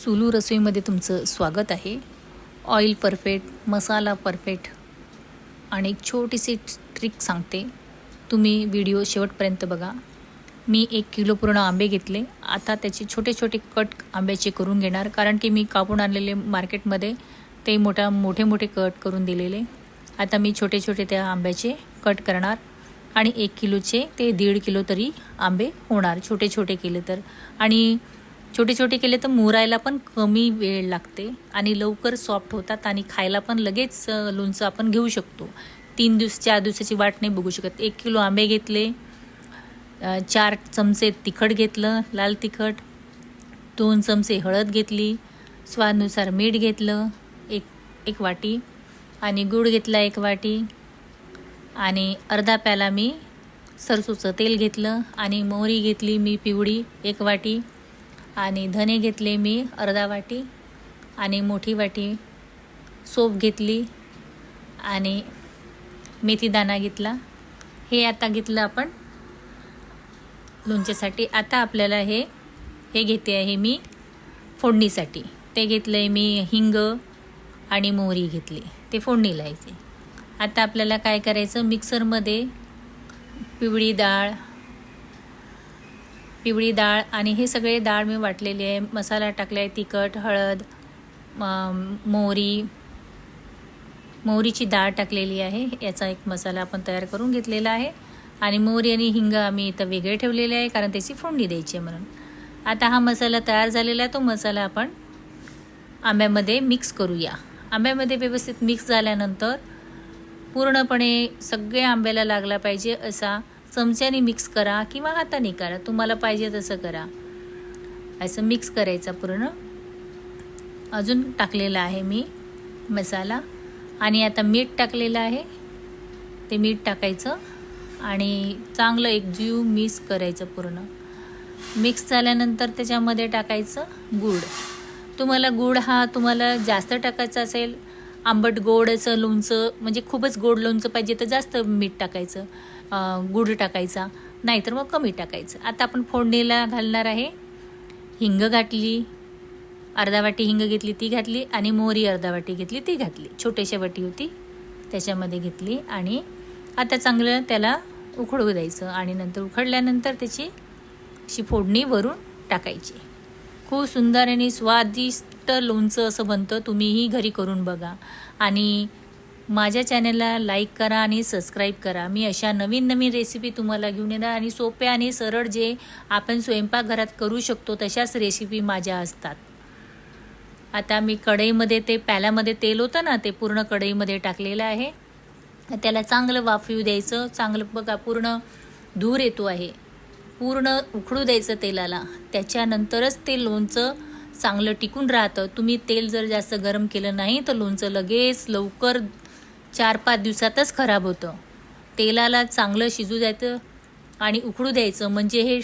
सुलू रसोईमध्ये तुमचं स्वागत आहे. ऑइल परफेक्ट, मसाला परफेक्ट आणि एक छोटीशी ट्रिक सांगते. तुम्ही व्हिडिओ शेवटपर्यंत बघा. मी 1 किलो पूर्ण आंबे घेतले. आता त्याचे छोटे छोटे कट आंब्याचे करून घेणार, कारण की मी कापून आणलेले मार्केटमध्ये ते मोठे मोठे कट करून दिलेले. आता मी छोटे छोटे त्या आंब्याचे कट करणार आणि 1 किलोचे ते 1.5 किलो तरी आंबे होणार छोटे छोटे केले तर. आणि छोटे छोटे केले तर मुरायला पण कमी वेळ लागते आणि लवकर सॉफ्ट होतात आणि खायला पण लगेच लोणचं आपण घेऊ शकतो. 3 दिवस 4 दिवसाची वाट नाही बघू शकत. 1 किलो आंबे घेतले, 4 चमचे तिखट घेतलं, लाल तिखट, 2 चमचे हळद घेतली, स्वादानुसार मीठ घेतलं, एक वाटी, आणि गूळ घेतला 1 वाटी, आणि अर्धा प्याला मी सरसोचं तेल घेतलं, आणि मोहरी घेतली मी पिवळी 1 वाटी, आणि धने घेतले मी अर्धा वाटी, आणि मोठी वाटी सोप घेतली, आणि मेथी दाणा घेतला. हे आता घेतलं आपण लोणच्यासाठी. आता आपल्याला हे घेते आहे मी फोडणीसाठी. ते घेतलं आहे मी हिंग आणि मोहरी घेतली, ते फोडणीला यायचे. आता आपल्याला काय करायचं, मिक्सरमध्ये पिवळी डाळ आणि हे सगळे डाळ मी वाटलेली आहे. मसाला टाकला आहे, तिखट, हळद, मोहरीची डाळ टाकलेली आहे. याचा एक मसाला आपण तयार करून घेतलेला आहे. आणि मोहरी आणि हिंग आम्ही इथं वेगळे ठेवलेले आहे, कारण त्याची फोडणी द्यायची आहे म्हणून. आता हा मसाला तयार झालेला आहे. तो मसाला आपण आंब्यामध्ये मिक्स करूया. आंब्यामध्ये व्यवस्थित मिक्स झाल्यानंतर पूर्णपणे सगळे आंब्याला लागला पाहिजे असा चमच्याने मिक्स करा किंवा हाताने करा, तुम्हाला पाहिजे तसं करा. असं मिक्स करायचा पूर्ण. अजून टाकलेला आहे मी मसाला, आणि आता मीठ टाकलेलं आहे. ते मीठ टाकायचं आणि चांगलं एकजीव मिक्स करायचं पूर्ण. मिक्स झाल्यानंतर त्याच्यामध्ये टाकायचं गूळ. तुम्हाला गूळ हा तुम्हाला जास्त टाकायचा असेल, आंबट गोडचं लोणचं म्हणजे खूपच गोड लोणचं पाहिजे तर जास्त मीठ टाकायचं, गूळ टाकायचा, नाहीतर मग कमी टाकायचं. आता आपण फोडणीला घालणार आहे. हिंग घातली, अर्धा वाटी हिंग घेतली ती घातली, आणि मोहरी अर्धा वाटी घेतली ती घातली. छोटीशी वाटी होती त्याच्यामध्ये घेतली, आणि आता चांगलं त्याला उकळू द्यायचं. आणि नंतर उकळल्यानंतर त्याची अशी फोडणी वरून टाकायची. खूप सुंदर आणि स्वादिष्ट लोणचं असं बनतं. तुम्हीही घरी करून बघा, आणि माझ्या चॅनलला लाईक करा आणि सबस्क्राईब करा. मी अशा नवीन नवीन रेसिपी तुम्हाला घेऊन येणार, आणि सोप्या आणि सरळ जे आपण स्वयंपाकघरात करू शकतो तशाच रेसिपी माझ्या असतात. आता मी कढईमध्ये, ते प्याल्यामध्ये तेल होतं ना, ते पूर्ण कढईमध्ये टाकलेलं आहे. त्याला चांगलं वाफवू द्यायचं. चांगलं बघा पूर्ण धूर येतो आहे, पूर्ण उकळू द्यायचं तेलाला. त्याच्यानंतरच ते लोणचं चांगलं टिकून राहतं. तुम्ही तेल जर जास्त गरम केलं नाही तर लोणचं लगेच लवकर 4-5 दिवसातच खराब होतं. तेलाला चांगलं शिजू द्यायचं आणि उकळू द्यायचं, म्हणजे हे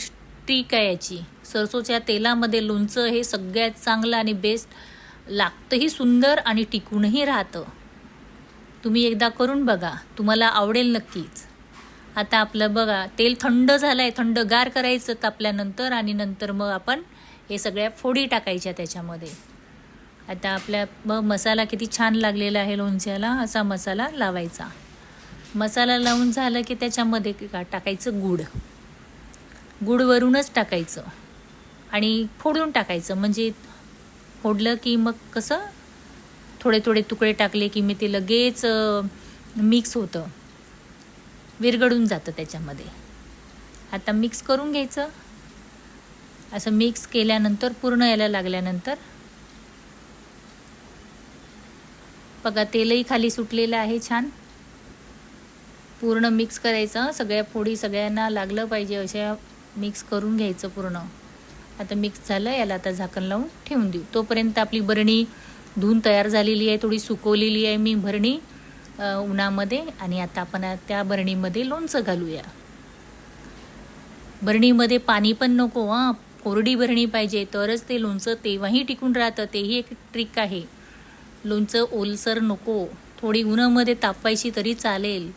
ट्रिक आहे याची. सरसोच्या तेलामध्ये लोणचं हे सगळ्यात चांगलं आणि बेस्ट लागतंही, सुंदर, आणि टिकूनही राहतं. तुम्ही एकदा करून बघा, तुम्हाला आवडेल नक्कीच. आता आपलं बघा तेल थंड झालं आहे, थंडगार करायचं तापल्यानंतर, आणि नंतर मग आपण हे सगळ्या फोडी टाकायच्या त्याच्यामध्ये. आता आपल्या मसाला किती छान लागलेला आहे लोणच्याला, असा मसाला लावायचा. मसाला लावून झालं की त्याच्यामध्ये टाकायचं गूळ वरूनच टाकायचं, आणि फोडून टाकायचं. म्हणजे फोडलं की मग कसं थोडे थोडे तुकडे टाकले की मी ते लगेच मिक्स होतं, विरघळून जातं त्याच्यामध्ये. आता मिक्स करून घ्यायचं. असं मिक्स केल्यानंतर पूर्ण याला लागल्यानंतर बघा तेलही खाली सुटलेलं आहे छान. पूर्ण मिक्स करायचं, सगळ्या फोडी सगळ्यांना लागलं पाहिजे अशा मिक्स करून घ्यायचं पूर्ण. आता मिक्स झालं, याला आता झाकण लावून ठेवून देऊ. तोपर्यंत आपली बरणी धुवून तयार झालेली आहे, थोडी सुकवलेली आहे मी बरणी उन्हामध्ये. आणि आता आपण त्या बरणीमध्ये लोणचं घालूया. बरणीमध्ये पाणी पण नको, कोरडी बरणी पाहिजे, तरच ते लोणचं तेव्हाही टिकून राहतं. तेही एक ट्रिक आहे. लोणचं ओलसर नको, थोडी उन्हामध्ये तापवायची तरी चालेल.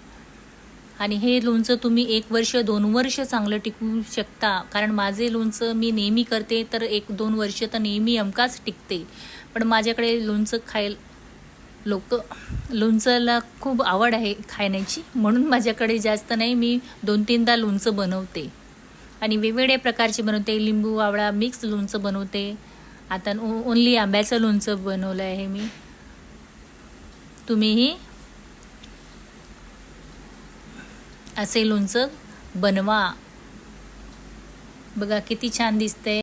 आणि हे लोणचं तुम्ही 1 वर्ष 2 वर्ष चांगलं टिकवू शकता. कारण माझे लोणचं मी नेहमी करते तर 1-2 वर्ष तर नेहमी हमखास टिकते. पण माझ्याकडे लोणचं लोणचंला खूप आवड आहे खाण्याची, म्हणून माझ्याकडे जास्त नाही, मी 2-3दा लोणचं बनवते आणि वेगवेगळ्या प्रकारचे बनवते. लिंबू आवळा मिक्स लोणचं बनवते. आता ओन्ली आंब्याचं लोणचं बनवलं आहे मी. तुम्हीही असे लोणचं बनवा. बघा किती छान दिसतंय.